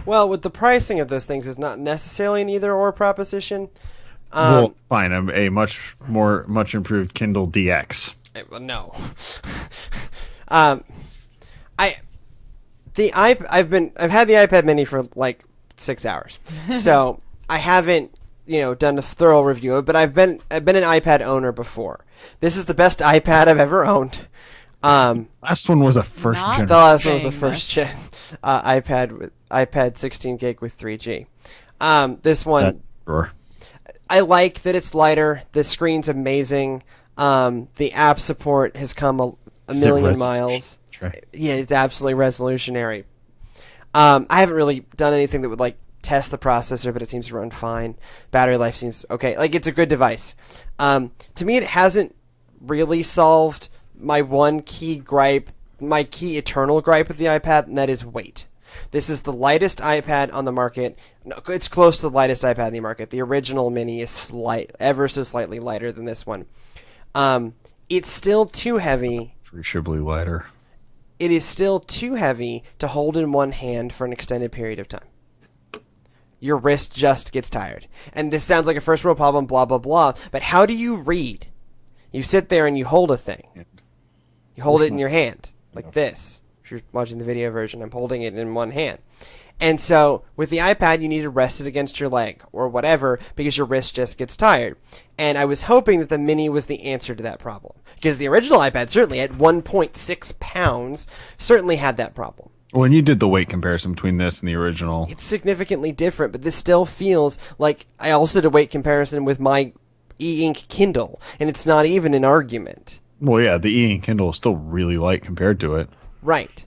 Well, with the pricing of those things, it's not necessarily an either-or proposition. Well, fine. I'm a much improved Kindle DX. Well, no. I've had the iPad Mini for like 6 hours, so I haven't done a thorough review of it. But I've been an iPad owner before. This is the best iPad I've ever owned. Last one was a first Not gen. The last one was the Saying first gen iPad with iPad 16 gig with 3G. This one, Sure. I like that it's lighter. The screen's amazing. The app support has come a million miles. Trey. Yeah, it's absolutely resolutionary. I haven't really done anything that would like test the processor, but it seems to run fine. Battery life seems okay. Like, it's a good device. To me, it hasn't really solved my one key gripe, my key eternal gripe with the iPad, and that is weight. This is the lightest iPad on the market. No, it's close to the lightest iPad in the market. The original Mini is ever so slightly lighter than this one. It's still too heavy. Appreciably lighter. It is still too heavy to hold in one hand for an extended period of time. Your wrist just gets tired. And this sounds like a first world problem, blah, blah, blah. But how do you read? You sit there and you hold a thing. You hold it in your hand, like this. If you're watching the video version, I'm holding it in one hand. And so with the iPad, you need to rest it against your leg or whatever because your wrist just gets tired. And I was hoping that the Mini was the answer to that problem. Because the original iPad, certainly at 1.6 pounds, certainly had that problem. When you did the weight comparison between this and the original, It's significantly different, but this still feels like I also did a weight comparison with my e-ink Kindle, and it's not even an argument. well, yeah, the e-ink Kindle is still really light compared to it. Right.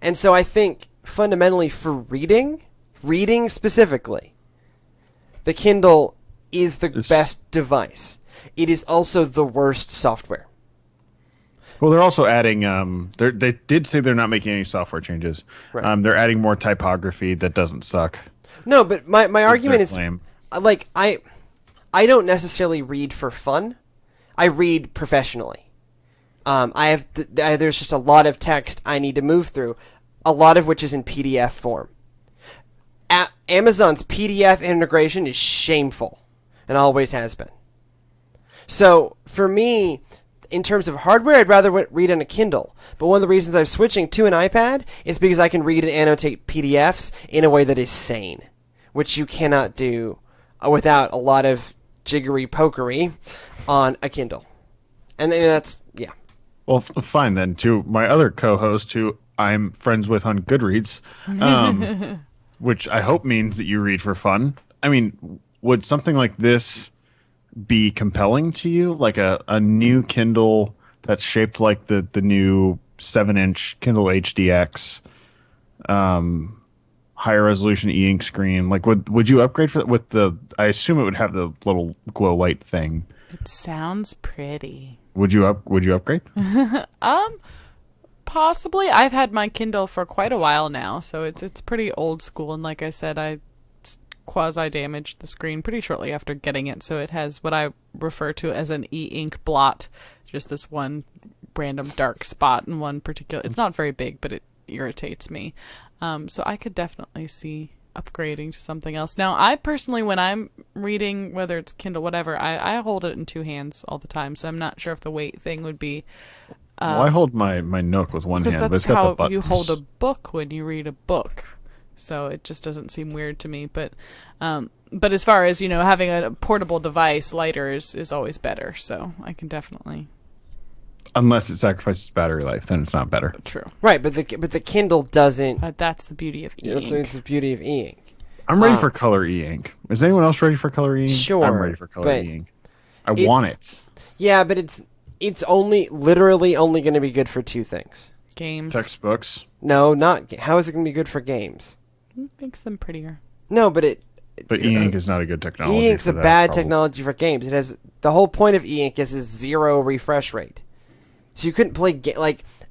And so I think fundamentally for reading specifically, the Kindle is the best device. It is also the worst software. Well, they're also adding. They did say they're not making any software changes. Right. They're adding more typography that doesn't suck. No, but my argument is claim. like I don't necessarily read for fun. I read professionally. There's just a lot of text I need to move through, a lot of which is in PDF form. Amazon's PDF integration is shameful and always has been. So for me, in terms of hardware, I'd rather read on a Kindle. But one of the reasons I'm switching to an iPad is because I can read and annotate PDFs in a way that is sane, which you cannot do without a lot of jiggery pokery on a Kindle. And that's, yeah. Well, fine then. To my other co-host, who I'm friends with on Goodreads, which I hope means that you read for fun. I mean, would something like this be compelling to you? Like a new Kindle that's shaped like the new 7-inch Kindle HDX, higher resolution e-ink screen. Like, would you upgrade with the? I assume it would have the little glow light thing. It sounds pretty. Would you upgrade? Possibly. I've had my Kindle for quite a while now, so it's pretty old school. And like I said, I quasi-damaged the screen pretty shortly after getting it, so it has what I refer to as an e-ink blot just this one random dark spot in one particular. It's not very big, but it irritates me. So I could definitely see upgrading to something else. Now, I personally, when I'm reading, whether it's Kindle, whatever, I hold it in two hands all the time. So I'm not sure if the weight thing would be. Well, I hold my Nook with one hand. Because But that's it's got the how buttons. you hold a book when you read a book. So it just doesn't seem weird to me. But as far as, having a portable device, lighter is always better. So I can definitely. Unless it sacrifices battery life, then it's not better. True. Right, but the Kindle doesn't. That's the beauty of e-ink. That's the beauty of e-ink. I'm ready for color e-ink. Is anyone else ready for color e-ink? Sure, I'm ready for color but e-ink. I want it. Yeah, but it's literally only going to be good for two things. Games. Textbooks. No, not. How is it going to be good for games? Makes them prettier. No, but But e-ink is not a good technology. e-ink's for a that, bad probably. technology for games. It has the whole point of e-ink is 0 refresh rate. So you couldn't play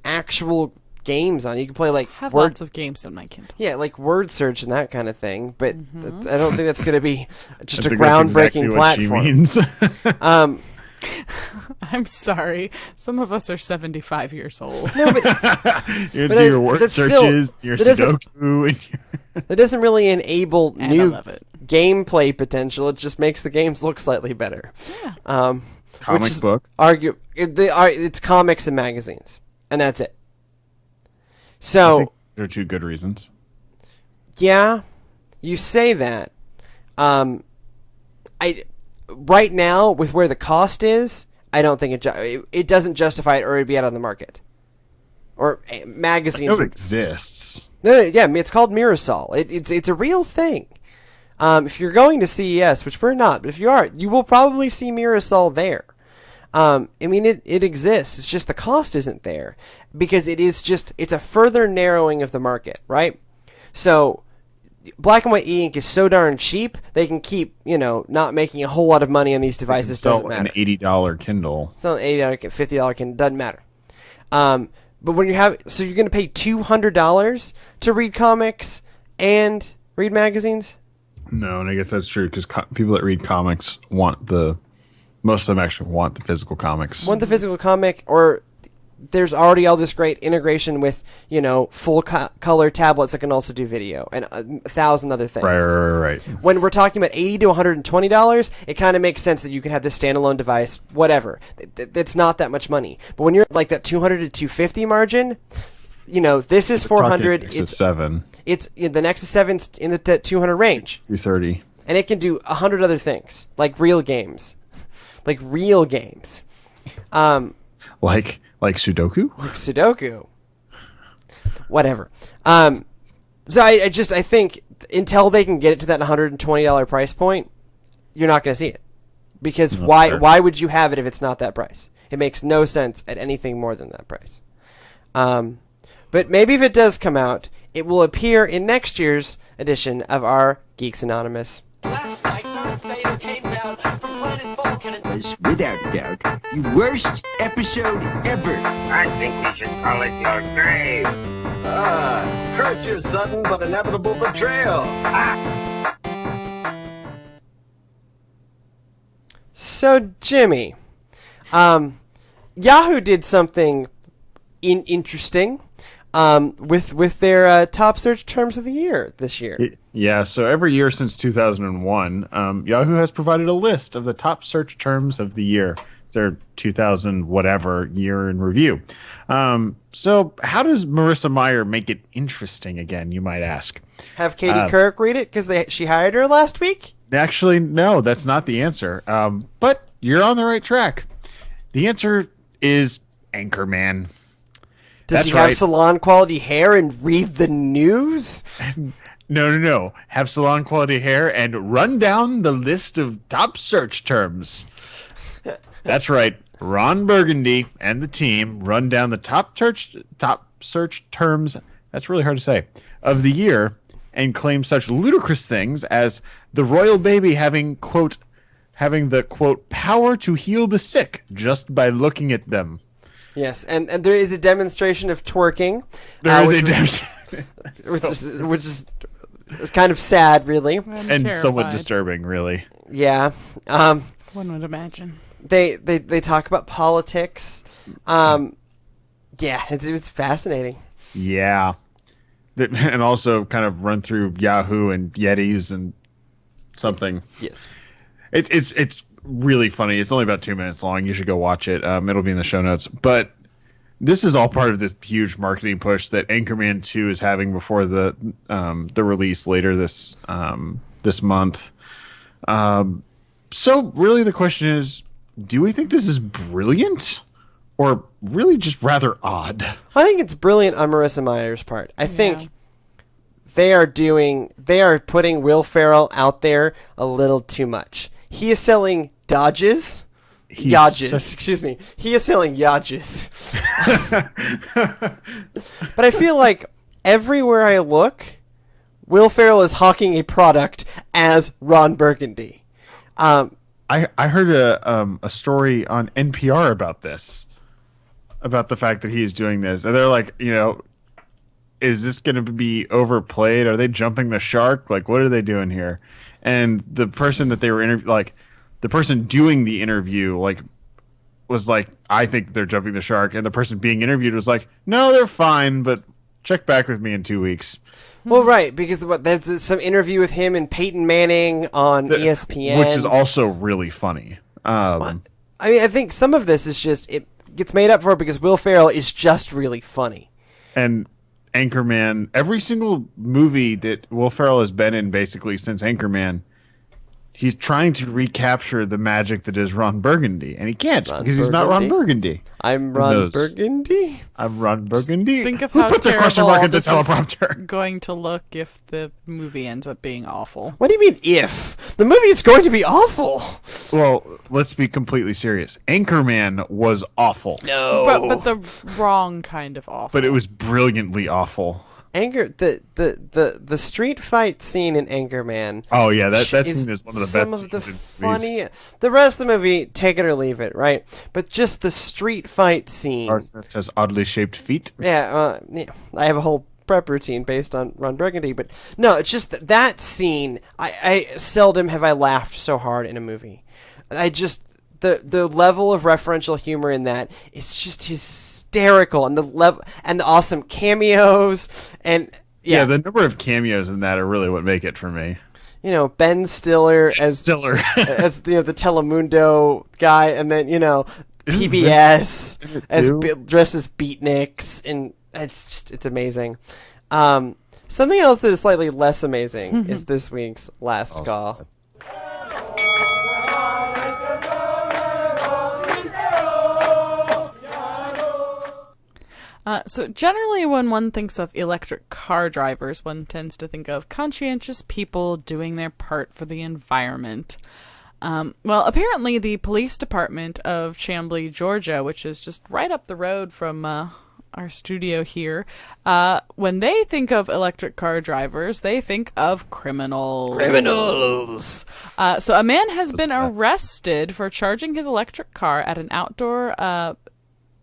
actual games on it. You can play I have word, lots of games on my Kindle. yeah, like word search and that kind of thing. But I don't think that's going to be just I a think that's groundbreaking exactly what she platform. means. I'm sorry. Some of us are 75 years old. No, but You But do your word that's searches, still- your that doesn't- Sudoku, and your... that doesn't really enable And I new love it. gameplay potential. It just makes the games look slightly better. Yeah. comic which is book. It's comics and magazines, and that's it. I So think there are two good reasons. yeah, you say that. Right now with where the cost is, I don't think it doesn't justify it, or it'd be out on the market. Or magazines. It exists. No, yeah, I mean, it's called Mirasol. It's a real thing. If you're going to CES, which we're not, but if you are, you will probably see Mirasol there. I mean, it exists. It's just the cost isn't there because it's a further narrowing of the market, right? So black and white e-ink is so darn cheap, they can keep, not making a whole lot of money on these devices. Doesn't matter. An $80 Kindle. It's not an $80, $50 Kindle, doesn't matter. But when you're going to pay $200 to read comics and read magazines? No, and I guess that's true because people that read comics most of them actually want the physical comics. Want the physical comic, or there's already all this great integration with, full color tablets that can also do video and 1,000 other things. Right. When we're talking about $80 to $120, it kind of makes sense that you can have this standalone device, whatever. It's not that much money. But when you're like that 200 to 250 margin, this is 400. It's 7. It's the Nexus 7's in the 200 range, 330. and it can do 100 other things, like real games. Like Sudoku? Like Sudoku. Whatever. So I think until they can get it to that $120 price point, you're not going to see it. Because why would you have it if it's not that price? It makes no sense at anything more than that price. But maybe if it does come out, it will appear in next year's edition of our Geeks Anonymous. Last night, Darth Vader came down from planet Vulcan and Was, without doubt, the worst episode ever. I think we should call it your grave. curse your sudden but inevitable betrayal. So, Jimmy, Yahoo did something interesting with their top search terms of the year this year. Yeah, so every year since 2001, Yahoo has provided a list of the top search terms of the year. It's their 2000 whatever year in review. So how does Marissa Meyer make it interesting again, you might ask? Have Katie Couric read it because she hired her last week? Actually, no, that's not the answer. But you're on the right track. The answer is Anchorman. Does That's he have right. salon quality hair and read the news? No. Have salon quality hair and run down the list of top search terms. That's right. Ron Burgundy and the team run down the top search terms, that's really hard to say, of the year and claim such ludicrous things as the royal baby having the, quote, power to heal the sick just by looking at them. Yes, and there is a demonstration of twerking. There is a which is it's kind of sad, really. and somewhat disturbing, really. Yeah. One would imagine. They talk about politics. Yeah, it's fascinating. Yeah. And also kind of run through Yahoo and Yetis and something. Yes. It's really funny. It's only about 2 minutes long. You should go watch it. It'll be in the show notes. But this is all part of this huge marketing push that Anchorman 2 is having before the release later this month. So really the question is, do we think this is brilliant or really just rather odd? I think it's brilliant on Marissa Meyer's part. I think they are putting Will Ferrell out there a little too much. He is selling Dodges. Yodges, excuse me. He is selling Yodges. But I feel like everywhere I look, Will Ferrell is hawking a product as Ron Burgundy. I heard a story on NPR about this, about the fact that he is doing this, and they're like, is this going to be overplayed? Are they jumping the shark? Like, what are they doing here? And the person that they were the person doing the interview, was like, I think they're jumping the shark, and the person being interviewed was like, no, they're fine, but check back with me in 2 weeks. Well, right, because there's some interview with him and Peyton Manning on ESPN, which is also really funny. I think some of this is just, it gets made up for because Will Ferrell is just really funny. And Anchorman, every single movie that Will Ferrell has been in basically since Anchorman, he's trying to recapture the magic that is Ron Burgundy, and he can't because he's not Ron Burgundy. I'm Ron Burgundy? I'm Ron Burgundy. Think of Who how puts a question terrible mark at the this teleprompter? is going to look if the movie ends up being awful. What do you mean if? The movie is going to be awful. Well, let's be completely serious. Anchorman was awful. No. But the wrong kind of awful. But it was brilliantly awful. The street fight scene in Anchorman. Oh yeah, that scene is one of the best. Some of the funny. The rest of the movie, take it or leave it, right? But just the street fight scene. Arsonist has oddly shaped feet. Yeah, I have a whole prep routine based on Ron Burgundy, but no, it's just that scene. I seldom have I laughed so hard in a movie. The level of referential humor in that is just hysterical, and the awesome cameos, and yeah, the number of cameos in that are really what make it for me. Ben Stiller as the Telemundo guy, and then PBS as dressed as beatniks, and it's amazing. Something else that is slightly less amazing is this week's Last Call. So generally when one thinks of electric car drivers, one tends to think of conscientious people doing their part for the environment. Well, apparently the police department of Chamblee, Georgia, which is just right up the road from our studio here, when they think of electric car drivers, they think of criminals. So a man has been arrested for charging his electric car at an outdoor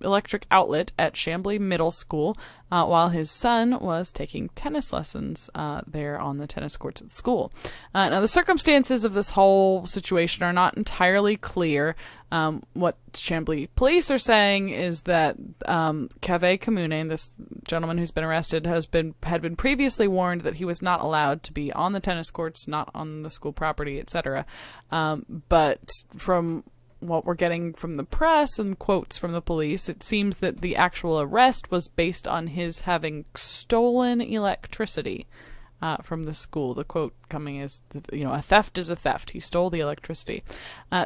electric outlet at Chamblee Middle School while his son was taking tennis lessons there on the tennis courts at the school. Now, the circumstances of this whole situation are not entirely clear. What Chamblee police are saying is that Kaveh Kamune, this gentleman who's been arrested, had been previously warned that he was not allowed to be on the tennis courts, not on the school property, etc. But from what we're getting from the press and quotes from the police, it seems that the actual arrest was based on his having stolen electricity from the school. The quote coming is, a theft is a theft. He stole the electricity.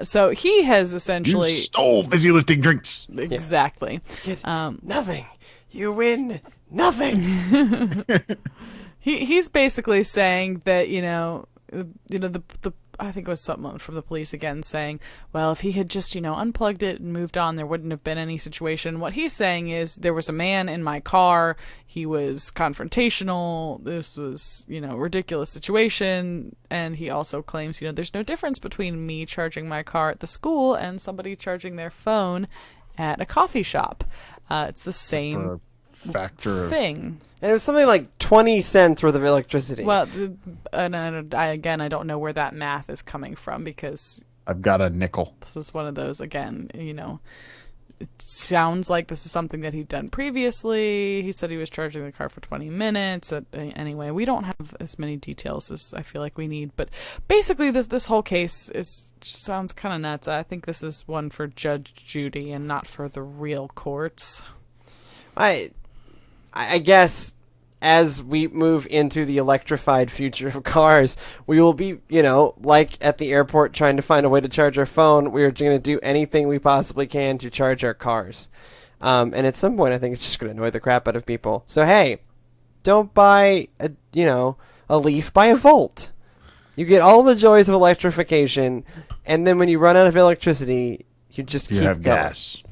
So he has essentially... You stole fizzy lifting drinks. Exactly. You get nothing. You win nothing. He's basically saying that, I think it was someone from the police again saying, well, if he had just, unplugged it and moved on, there wouldn't have been any situation. What he's saying is there was a man in my car. He was confrontational. This was, ridiculous situation. And he also claims, there's no difference between me charging my car at the school and somebody charging their phone at a coffee shop. It's the same factor thing. And it was something like 20 cents worth of electricity. Well, and I don't know where that math is coming from, because I've got a nickel. This is one of those, again, it sounds like this is something that he'd done previously. He said he was charging the car for 20 minutes. Anyway, we don't have as many details as I feel like we need. But basically, this whole case sounds kind of nuts. I think this is one for Judge Judy and not for the real courts. I guess as we move into the electrified future of cars, we will be, like at the airport trying to find a way to charge our phone. We are going to do anything we possibly can to charge our cars. And at some point, I think it's just going to annoy the crap out of people. So, hey, don't buy a Leaf, buy a Volt. You get all the joys of electrification, and then when you run out of electricity, you just keep have going. gas.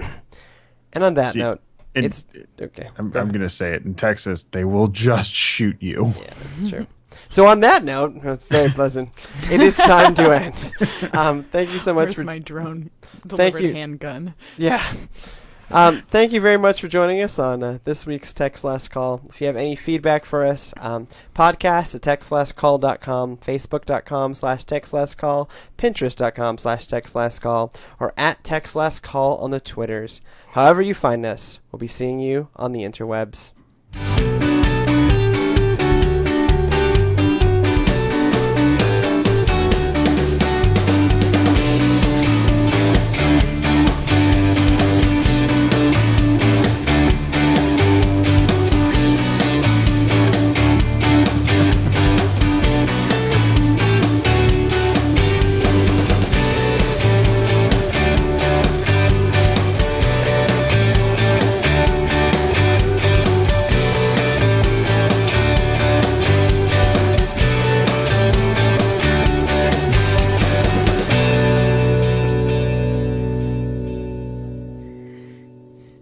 And on that note, it's okay. I'm going to say it. In Texas, they will just shoot you. Yeah, that's true. So on that note, very pleasant, it is time to end. Thank you so much Where's for my drone delivered handgun? Yeah. Thank you very much for joining us on this week's Text Last Call. If you have any feedback for us, podcast at textlastcall.com, facebook.com/textlastcall, pinterest.com/textlastcall, or at textlastcall on the Twitters. However you find us, we'll be seeing you on the interwebs.